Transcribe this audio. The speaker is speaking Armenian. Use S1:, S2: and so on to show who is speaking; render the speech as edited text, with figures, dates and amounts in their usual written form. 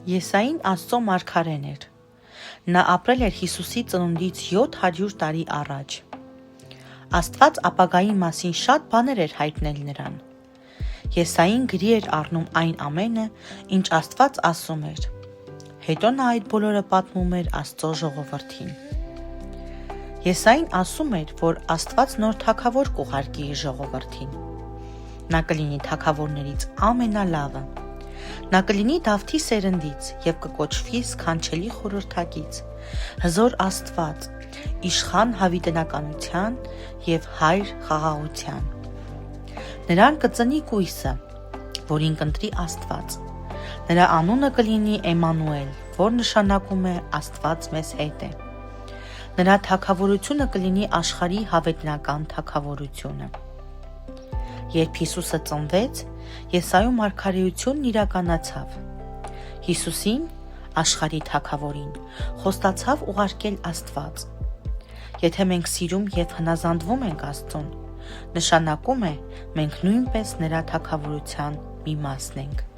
S1: Եսային Աստծո մարգարեն էր։ Նա ապրել էր Հիսուսի ծնունդից 700 տարի առաջ։ Աստված ապագայի մասին շատ բաներ էր հայտնել նրան։ Եսային գրի էր առնում այն ամենը, ինչ Աստված ասում էր։ Հետո նա այդ բոլորը պատմում էր Աստծո ժողովրդին։ Եսային ասում էր, որ Աստված նոր թագավոր կուղարկի իր ժողովրդին։ Նա կլինի թագավորներից ամենալավը։ Նա կլինի Դավթի սերնդից և կկոչվի սքանչելի խորհրդակից, հզոր Աստված, իշխան հավիտենականության և հայր խաղաղության։ Նրան կծնի կույսը, որին կընտրի Աստված։ Նրա անունը կլինի Էմմանուել, որ նշանակում է Աստված մեզ հետ է։ Նրա թագավորությունը կլինի աշխարհի հավիտենական թագավորությունը։ Երբ Հիսուսը ծնվեց, Եսայու մարգարեությունն իրականացավ։ Հիսուսին, աշխարհի թագավորին, խոստացավ ուղարկել Աստված։ Եթե մենք սիրում և հնազանդվում ենք Աստծուն, նշանակում է մենք նույնպես նրա թագավորության մի մասն ենք։